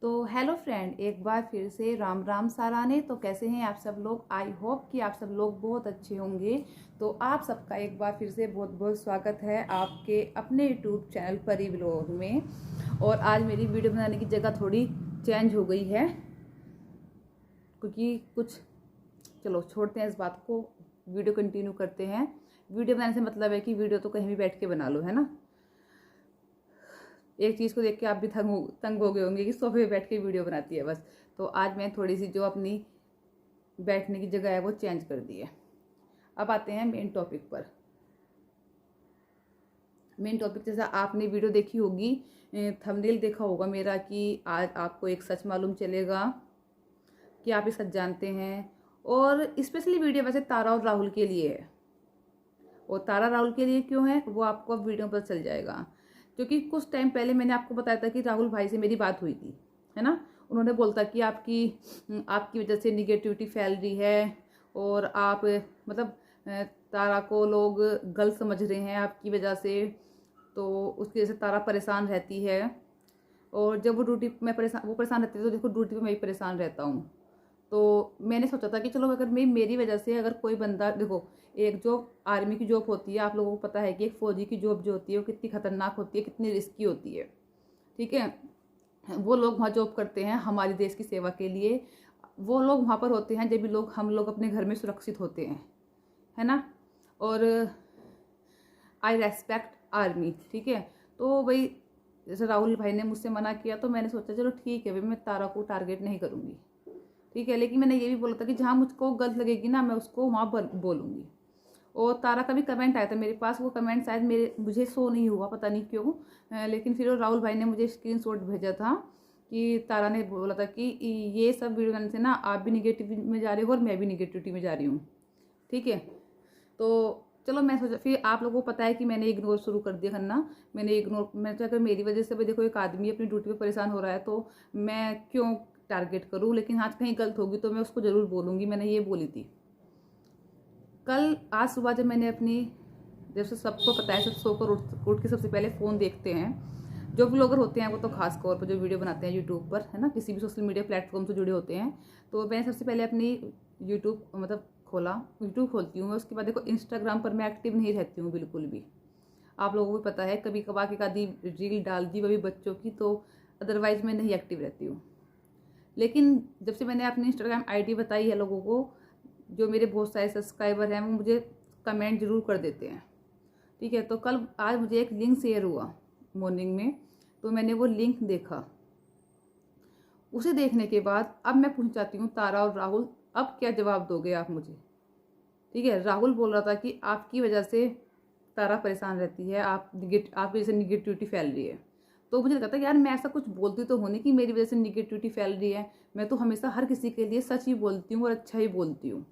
तो hello friend, एक बार फिर से राम राम साराने। तो कैसे हैं आप सब लोग? आई होप कि आप सब लोग बहुत अच्छे होंगे। तो आप सबका एक बार फिर से बहुत बहुत स्वागत है आपके अपने यूट्यूब चैनल परी व्लॉग में। और आज मेरी वीडियो बनाने की जगह थोड़ी चेंज हो गई है, क्योंकि कुछ चलो छोड़ते हैं इस बात को, वीडियो कंटिन्यू करते हैं। वीडियो बनाने से मतलब है कि वीडियो तो कहीं भी बैठ के बना लो, है ना। एक चीज़ को देख के आप भी तंग हो गए होंगे कि सोफे पे बैठ के वीडियो बनाती है बस। तो आज मैं थोड़ी सी जो अपनी बैठने की जगह है वो चेंज कर दी है। अब आते हैं मेन टॉपिक पर। मेन टॉपिक जैसा आपने वीडियो देखी होगी, थंबनेल देखा होगा मेरा, कि आज आपको एक सच मालूम चलेगा कि आप ये सच जानते हैं। और स्पेशली वीडियो वैसे तारा और राहुल के लिए है। और तारा राहुल के लिए क्यों है वो आपको अब वीडियो पर चल जाएगा। क्योंकि कुछ टाइम पहले मैंने आपको बताया था कि राहुल भाई से मेरी बात हुई थी, है ना। उन्होंने बोलता कि आपकी वजह से निगेटिविटी फैल रही है और आप मतलब तारा को लोग गलत समझ रहे हैं आपकी वजह से। तो उसकी वजह से तारा परेशान रहती है। और जब वो ड्यूटी में वो परेशान रहती है, तो देखो ड्यूटी में मैं भी परेशान रहता हूँ। तो मैंने सोचा था कि चलो अगर मेरी वजह से अगर कोई बंदा, देखो एक जो आर्मी की जॉब होती है, आप लोगों को पता है कि एक फौजी की जॉब जो होती है वो कितनी खतरनाक होती है, कितनी रिस्की होती है, ठीक है। वो लोग वहाँ जॉब करते हैं हमारे देश की सेवा के लिए। वो लोग वहाँ पर होते हैं जब भी हम लोग अपने घर में सुरक्षित होते हैं, है ना। और आई रेस्पेक्ट आर्मी, ठीक है। तो भाई जैसे राहुल भाई ने मुझसे मना किया, तो मैंने सोचा चलो ठीक है भाई, मैं तारा को टारगेट नहीं करूँगी, ठीक है। लेकिन मैंने ये भी बोला था कि जहाँ मुझको गलत लगेगी ना, मैं उसको वहाँ बोलूँगी। और तारा का भी कमेंट आया था मेरे पास, वो कमेंट शायद मुझे शो नहीं हुआ, पता नहीं क्यों। लेकिन फिर राहुल भाई ने मुझे स्क्रीनशॉट भेजा था कि तारा ने बोला था कि ये सब वीडियो बनाने से ना आप भी निगेटिव में जा रहे हो और मैं भी निगेटिविटी में जा रही हूँ, ठीक है। तो चलो मैं सोचा, फिर आप लोगों को पता है कि मैंने इग्नोर शुरू कर दिया करना। मैं तो अगर मेरी वजह से देखो एक आदमी अपनी ड्यूटी पे परेशान हो रहा है, तो मैं क्यों टारगेट करूँ। लेकिन आज कहीं गलत होगी तो मैं उसको ज़रूर बोलूँगी, मैंने ये बोली थी। आज सुबह जब मैंने जैसे सबको पता है, सब सोकर उठ के सबसे पहले फ़ोन देखते हैं। जो ब्लॉगर होते हैं वो तो खास तौर पर जो वीडियो बनाते हैं यूट्यूब पर, है ना, किसी भी सोशल मीडिया प्लेटफॉर्म से जुड़े होते हैं। तो मैं सबसे पहले अपनी यूट्यूब यूट्यूब खोलती हूँ मैं। उसके बाद देखो इंस्टाग्राम पर मैं एक्टिव नहीं रहती हूँ बिल्कुल भी, आप लोगों को पता है। कभी कभार एक आधी रील डाल दी, वो भी बच्चों की, तो अदरवाइज मैं नहीं एक्टिव रहती हूँ। लेकिन जब से मैंने अपनी इंस्टाग्राम आईडी बताई है लोगों को, जो मेरे बहुत सारे सब्सक्राइबर हैं वो मुझे कमेंट जरूर कर देते हैं, ठीक है। तो आज मुझे एक लिंक शेयर हुआ मॉर्निंग में, तो मैंने वो लिंक देखा। उसे देखने के बाद अब मैं पूछ चाहती हूँ, तारा और राहुल अब क्या जवाब दोगे आप मुझे, ठीक है। राहुल बोल रहा था कि आपकी वजह से तारा परेशान रहती है, आपकी वजह से निगेटिविटी फैल रही है। तो मुझे लगा था यार, मैं ऐसा कुछ बोलती तो होनी कि मेरी वजह से निगेटिविटी फैल रही है। मैं तो हमेशा हर किसी के लिए सच ही बोलती हूँ और अच्छा ही बोलती हूँ,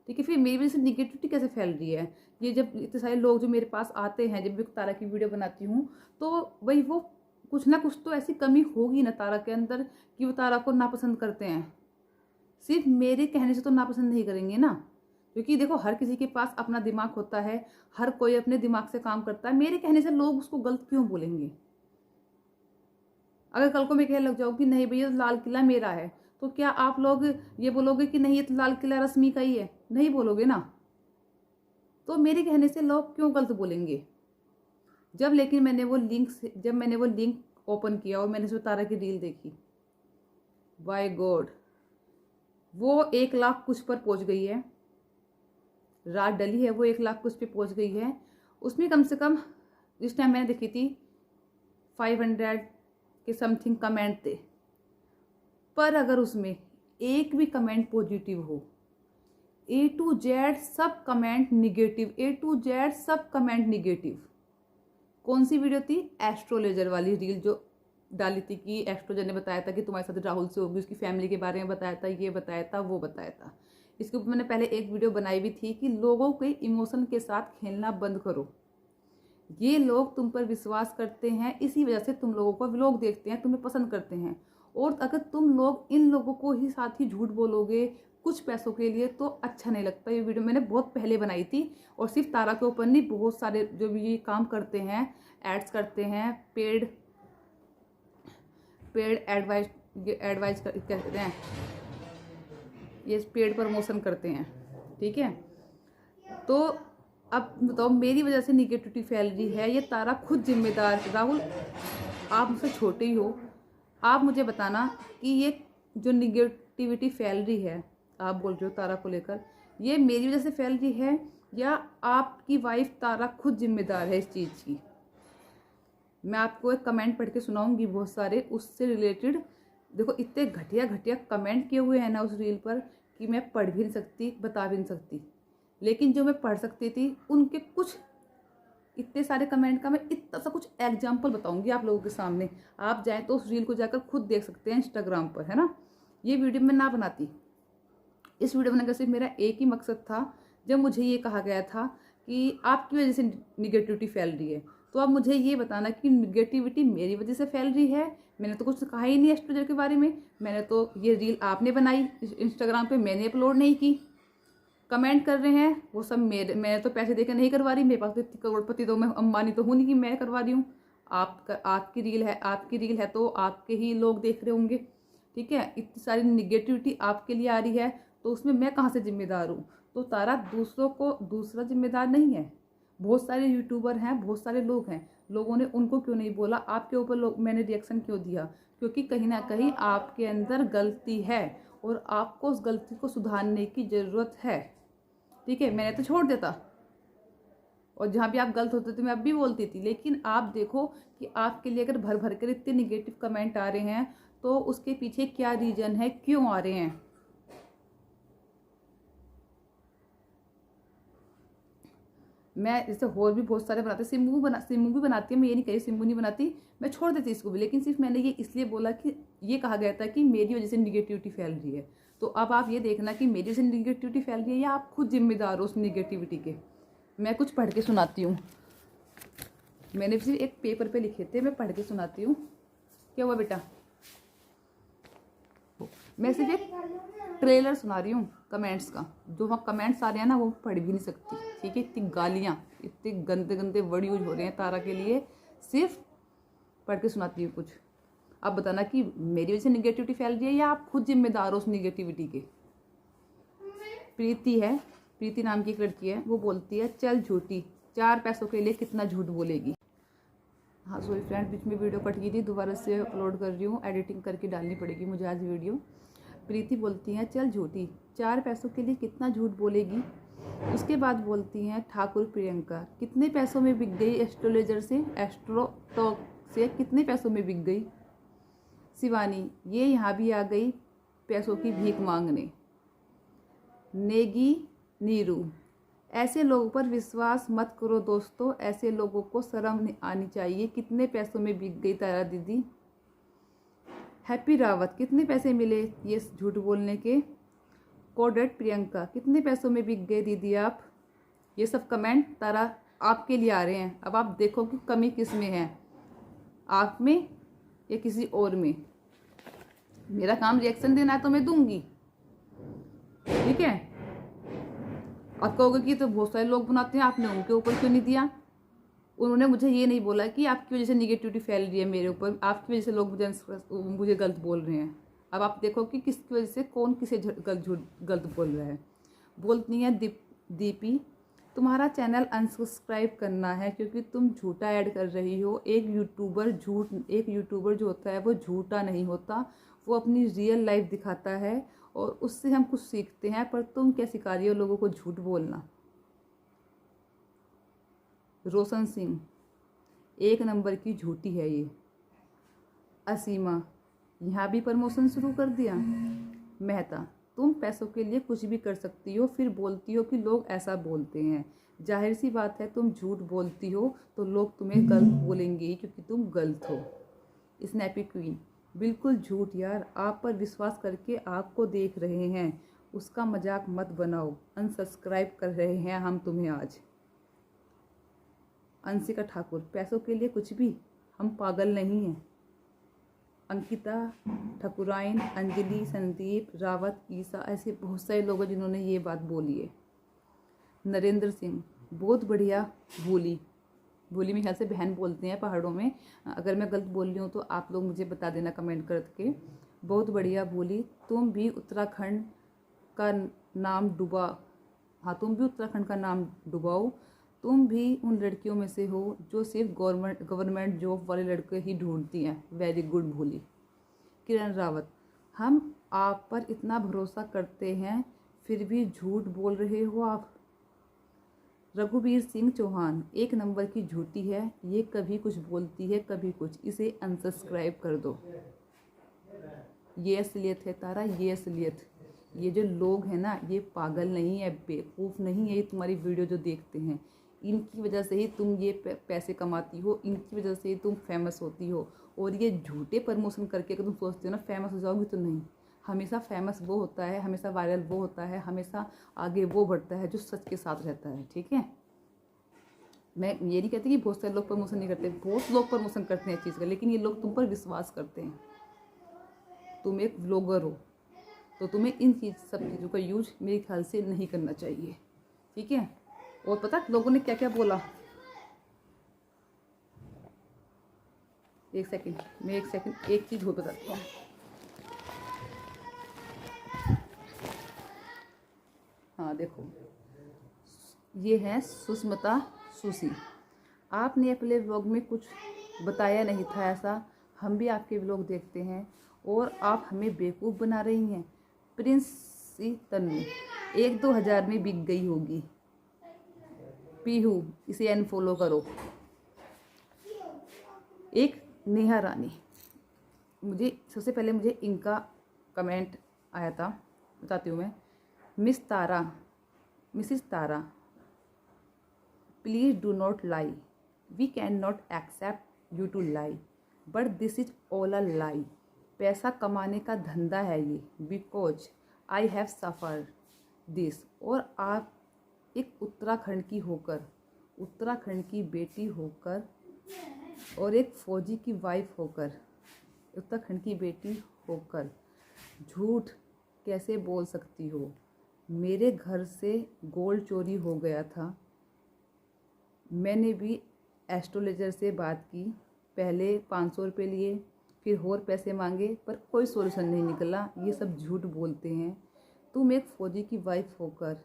ठीक है। फिर मेरी वजह से निगेटिविटी कैसे फैल रही है? ये जब इतने सारे लोग जो मेरे पास आते हैं, जब भी तारा की वीडियो बनाती हूँ, तो वही वो कुछ ना कुछ तो ऐसी कमी होगी ना तारा के अंदर कि वो तारा को नापसंद करते हैं। सिर्फ मेरे कहने से तो नापसंद नहीं करेंगे ना, क्योंकि देखो हर किसी के पास अपना दिमाग होता है, हर कोई अपने दिमाग से काम करता है। मेरे कहने से लोग उसको गलत क्यों बोलेंगे? अगर कल को मैं कहने लग जाऊँ कि नहीं भैया लाल किला मेरा है, तो क्या आप लोग ये बोलोगे कि नहीं ये तो लाल किला रश्मि का ही है? नहीं बोलोगे ना। तो मेरे कहने से लोग क्यों गलत बोलेंगे? लेकिन जब मैंने वो लिंक ओपन किया और मैंने उसमें तारा की रील देखी, बाय गॉड, वो 1 लाख कुछ पर पहुंच गई है। रात डली है, वो 1 लाख कुछ पे पहुंच गई है। उसमें कम से कम जिस टाइम मैंने देखी थी 500 के समथिंग कमेंट थे। पर अगर उसमें एक भी कमेंट पॉजिटिव हो, A to Z सब comment negative, A to Z सब कमेंट निगेटिव। कौन सी वीडियो थी? एस्ट्रोलॉजर वाली रील जो डाली थी कि एस्ट्रोलॉजर ने बताया था कि तुम्हारे साथ राहुल से होगी, उसकी फैमिली के बारे में बताया था, ये बताया था, वो बताया था। इसके ऊपर मैंने पहले एक वीडियो बनाई भी थी कि लोगों के इमोशन के साथ खेलना बंद करो। ये लोग तुम पर विश्वास करते हैं, इसी वजह से तुम लोगों को व्लॉग देखते हैं, तुम्हें पसंद करते हैं। और अगर तुम लोग इन लोगों को ही साथ ही झूठ बोलोगे कुछ पैसों के लिए, तो अच्छा नहीं लगता। ये वीडियो मैंने बहुत पहले बनाई थी, और सिर्फ तारा के ऊपर नहीं, बहुत सारे जो भी ये काम करते हैं, एड्स करते हैं, पेड एडवाइज कहते हैं, ये पेड प्रमोशन करते हैं, ठीक है। तो अब बताओ मेरी वजह से निगेटिविटी फैल रही है, ये तारा खुद जिम्मेदार। राहुल आप मुझसे छोटे ही हो, आप मुझे बताना कि ये जो निगेटिविटी फैल रही है, आप बोल रहे हो तारा को लेकर, ये मेरी वजह से फैल रही है या आपकी वाइफ तारा खुद जिम्मेदार है इस चीज़ की। मैं आपको एक कमेंट पढ़ के सुनाऊंगी बहुत सारे उससे रिलेटेड। देखो इतने घटिया घटिया कमेंट किए हुए हैं ना उस रील पर कि मैं पढ़ भी नहीं सकती, बता भी नहीं सकती। लेकिन जो मैं पढ़ सकती थी उनके कुछ इतने सारे कमेंट का मैं इतना सा कुछ एग्जाम्पल बताऊंगी आप लोगों के सामने। आप जाएं तो उस रील को जाकर खुद देख सकते हैं इंस्टाग्राम पर, है ना। ये वीडियो मैं ना बनाती, इस वीडियो बनाने का सिर्फ मेरा एक ही मकसद था, जब मुझे ये कहा गया था कि आपकी वजह से निगेटिविटी फैल रही है, तो अब मुझे ये बताना कि निगेटिविटी मेरी वजह से फैल रही है। मैंने तो कुछ कहा ही नहीं एस्ट्रोलॉजर के बारे में, मैंने तो ये रील आपने बनाई इंस्टाग्राम पे, मैंने अपलोड नहीं की। कमेंट कर रहे हैं वो सब मैंने तो पैसे देकर नहीं करवा रही, मेरे पास तो इतनी करोड़पति तो मैं अंबानी तो हूँ नहीं कि मैं करवा रही हूँ। आपकी रील है तो आपके ही लोग देख रहे होंगे, ठीक है। इतनी सारी निगेटिविटी आपके लिए आ रही है तो उसमें मैं कहाँ से जिम्मेदार हूँ। तो तारा दूसरा जिम्मेदार नहीं है। बहुत सारे यूट्यूबर हैं, बहुत सारे लोग हैं, लोगों ने उनको क्यों नहीं बोला, आपके ऊपर मैंने रिएक्शन क्यों दिया, क्योंकि कहीं ना कहीं आपके अंदर गलती है और आपको उस गलती को सुधारने की ज़रूरत है, ठीक है। मैंने तो छोड़ देता और जहाँ भी आप गलत होते थे मैं अब भी बोलती थी, लेकिन आप देखो कि आपके लिए अगर भर भर कर इतने निगेटिव कमेंट आ रहे हैं तो उसके पीछे क्या रीज़न है, क्यों आ रहे हैं। मैं जैसे और भी बहुत सारे बनाते, सिम्बू भी बनाती है, मैं ये नहीं कही सिम्बू नहीं बनाती, मैं छोड़ देती इसको भी, लेकिन सिर्फ मैंने ये इसलिए बोला कि ये कहा गया था कि मेरी वजह से निगेटिविटी फैल रही है। तो अब आप ये देखना कि मेरी वजह से निगेटिविटी फैल रही है या आप खुद जिम्मेदार हो उस निगेटिविटी के। मैं कुछ पढ़ के सुनाती हूँ, मैंने सिर्फ एक पेपर पे लिखे थे, मैं पढ़ के सुनाती हूँ। क्या हुआ बेटा? मैं सिर्फ एक ट्रेलर सुना रही हूँ कमेंट्स का, जो वहाँ कमेंट्स आ रहे हैं ना वो पढ़ भी नहीं सकती, ठीक है। इतनी गालियाँ, इतने गंदे गंदे वर्ड यूज हो रहे हैं तारा के लिए, सिर्फ पढ़ के सुनाती हूँ कुछ। आप बताना कि मेरी वजह से निगेटिविटी फैल रही है या आप खुद जिम्मेदार हो उस निगेटिविटी के। प्रीति नाम की एक लड़की है, वो बोलती है चल झूठी, 4 पैसों के लिए कितना झूठ बोलेगी। हाँ सॉरी फ्रेंड, बीच में वीडियो कट गई थी, दोबारा से अपलोड कर रही हूँ, एडिटिंग करके डालनी पड़ेगी मुझे आज वीडियो। प्रीति बोलती हैं चल झूठी, 4 पैसों के लिए कितना झूठ बोलेगी। उसके बाद बोलती हैं ठाकुर प्रियंका, कितने पैसों में बिक गई एस्ट्रोलॉजर से, एस्ट्रो टॉक से कितने पैसों में बिक गई। शिवानी, ये यहाँ भी आ गई पैसों की भीख मांगने। नेगी नीरू, ऐसे लोगों पर विश्वास मत करो दोस्तों, ऐसे लोगों को शर्म आनी चाहिए। कितने पैसों में बिक गई तारा दीदी। हैप्पी रावत, कितने पैसे मिले ये झूठ बोलने के। कोडेड प्रियंका, कितने पैसों में बिक गए दीदी आप। ये सब कमेंट तारा आपके लिए आ रहे हैं। अब आप देखो कि कमी किस में है, आप में या किसी और में। मेरा काम रिएक्शन देना है तो मैं दूंगी, ठीक है। आप कहोगे कि तो बहुत सारे लोग बनाते हैं, आपने उनके ऊपर क्यों नहीं दिया। उन्होंने मुझे ये नहीं बोला कि आपकी वजह से निगेटिविटी फैल रही है मेरे ऊपर, आपकी वजह से लोग मुझे गलत बोल रहे हैं। अब आप देखो कि किसकी वजह से कौन किसे गलत बोल रहा है। बोलती हैं दीपी, तुम्हारा चैनल अनसब्सक्राइब करना है क्योंकि तुम झूठा ऐड कर रही हो। एक यूट्यूबर जो होता है वो झूठा नहीं होता, वो अपनी रियल लाइफ दिखाता है और उससे हम कुछ सीखते हैं। पर तुम क्या सिखा रही हो लोगों को झूठ बोलना। रोशन सिंह, 1 नंबर की झूठी है ये। असीमा, यहाँ भी प्रमोशन शुरू कर दिया। मेहता, तुम पैसों के लिए कुछ भी कर सकती हो, फिर बोलती हो कि लोग ऐसा बोलते हैं। जाहिर सी बात है, तुम झूठ बोलती हो तो लोग तुम्हें गलत बोलेंगे क्योंकि तुम गलत हो। स्नैपी क्वीन, बिल्कुल झूठ यार, आप पर विश्वास करके आपको देख रहे हैं, उसका मजाक मत बनाओ। अनसब्सक्राइब कर रहे हैं हम तुम्हें आज। अंशिका ठाकुर, पैसों के लिए कुछ भी, हम पागल नहीं हैं। अंकिता ठाकुराइन, अंजलि, संदीप रावत, ईसा, ऐसे बहुत सारे लोग हैं जिन्होंने ये बात बोली है। नरेंद्र सिंह, बहुत बढ़िया बोली, भोली में ख्याल से बहन बोलते हैं पहाड़ों में। अगर मैं गलत बोल रही हूँ तो आप लोग मुझे बता देना कमेंट करके। बहुत बढ़िया भोली, तुम भी उत्तराखंड का नाम डुबा, हाँ तुम भी उत्तराखंड का नाम डुबाओ। तुम भी उन लड़कियों में से हो जो सिर्फ गवर्नमेंट जॉब वाले लड़के ही ढूंढती हैं। वेरी गुड भोली। किरण रावत, हम आप पर इतना भरोसा करते हैं फिर भी झूठ बोल रहे हो आप। रघुवीर सिंह चौहान, एक नंबर की झूठी है ये, कभी कुछ बोलती है कभी कुछ, इसे अनसब्सक्राइब कर दो। ये असलियत है तारा, ये असलियत। ये जो लोग हैं ना ये पागल नहीं है, बेवकूफ़ नहीं है, ये तुम्हारी वीडियो जो देखते हैं इनकी वजह से ही तुम ये पैसे कमाती हो, इनकी वजह से ही तुम फेमस होती हो। और ये झूठे प्रमोशन करके अगर तुम सोचते हो ना फेमस हो जाओगी, तो नहीं। हमेशा फेमस वो होता है, हमेशा वायरल वो होता है, हमेशा आगे वो बढ़ता है जो सच के साथ रहता है। ठीक है, मैं ये नहीं कहती कि बहुत सारे लोग प्रमोशन नहीं करते, बहुत लोग प्रमोशन करते हैं चीज़ का, लेकिन ये लोग तुम पर विश्वास करते हैं। तुम एक व्लॉगर हो तो तुम्हें इन सब चीज़ों का यूज मेरे ख्याल से नहीं करना चाहिए। ठीक है, और पता लोगों ने क्या क्या बोला, एक सेकंड एक चीज़ और बताती हूँ। हाँ देखो, ये है सुष्मिता सुशी। आपने अपने व्लॉग में कुछ बताया नहीं था ऐसा, हम भी आपके व्लॉग देखते हैं और आप हमें बेवकूफ़ बना रही हैं। प्रिंसी तन्नू, 1-2 हज़ार में बिक गई होगी। पीहू, इसे अनफॉलो करो। एक नेहा रानी, मुझे सबसे पहले मुझे इनका कमेंट आया था, बताती हूँ मैं। Mrs Tara, please do not lie, we can not accept you to lie, but this is all a lie. पैसा कमाने का धंधा है ये, because I have suffer this. और आप एक उत्तराखंड की होकर, उत्तराखंड की बेटी होकर और एक फौजी की वाइफ होकर, उत्तराखंड की बेटी होकर झूठ कैसे बोल सकती हो। मेरे घर से गोल्ड चोरी हो गया था, मैंने भी एस्ट्रोलॉजर से बात की, पहले 500 रुपये लिए, फिर और पैसे मांगे पर कोई सोल्यूशन नहीं निकला। ये सब झूठ बोलते हैं। तुम एक फौजी की वाइफ होकर,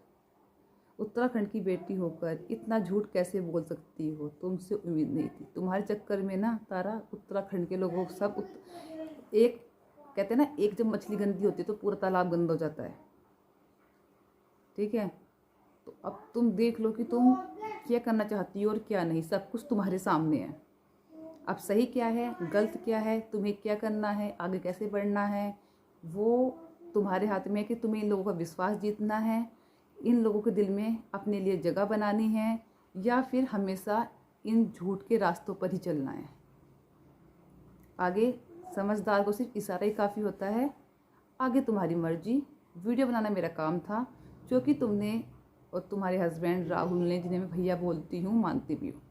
उत्तराखंड की बेटी होकर इतना झूठ कैसे बोल सकती हो, तुमसे उम्मीद नहीं थी। तुम्हारे चक्कर में ना तारा उत्तराखंड के लोगों को सब एक कहते हैं ना, एक जब मछली गंदी होती है तो पूरा तालाब गंदा हो जाता है। ठीक है, तो अब तुम देख लो कि तुम क्या करना चाहती हो और क्या नहीं, सब कुछ तुम्हारे सामने है। अब सही क्या है गलत क्या है, तुम्हें क्या करना है, आगे कैसे बढ़ना है, वो तुम्हारे हाथ में है कि तुम्हें इन लोगों का विश्वास जीतना है, इन लोगों के दिल में अपने लिए जगह बनानी है, या फिर हमेशा इन झूठ के रास्तों पर ही चलना है। आगे समझदार को सिर्फ इशारा ही काफ़ी होता है, आगे तुम्हारी मर्जी। वीडियो बनाना मेरा काम था, जो कि तुमने और तुम्हारे हस्बैंड राहुल ने, जिन्हें मैं भैया बोलती हूँ, मानती भी हूँ,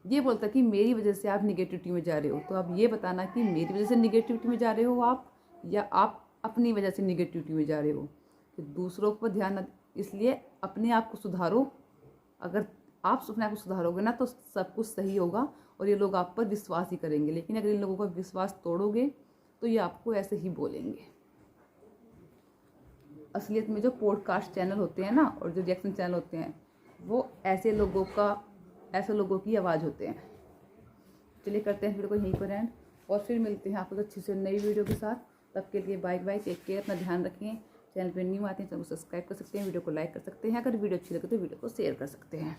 ये बोलता कि मेरी वजह से आप निगेटिविटी में जा रहे हो। तो अब ये बताना कि मेरी वजह से निगेटिविटी में जा रहे हो आप, या आप अपनी वजह से निगेटिविटी में जा रहे हो। तो दूसरों पर ध्यान, इसलिए अपने आप को सुधारो। अगर आप अपने आप को सुधारोगे ना तो सब कुछ सही होगा और ये लोग आप पर विश्वास ही करेंगे। लेकिन अगर इन लोगों का विश्वास तोड़ोगे तो ये आपको ऐसे ही बोलेंगे। असलियत में जो पॉडकास्ट चैनल होते हैं ना और जो रिएक्शन चैनल होते हैं, वो ऐसे लोगों की आवाज़ होते हैं। चलिए करते हैं वीडियो को यहीं पर एंड, और फिर मिलते हैं आपको अच्छी से नई वीडियो के साथ। तब के लिए बाय बाय, टेक केयर, अपना ध्यान रखें। चैनल पर न्यू आते हैं चैनल को सब्सक्राइब कर सकते हैं, वीडियो को लाइक कर सकते हैं, अगर वीडियो अच्छी लगे तो वीडियो को शेयर कर सकते हैं।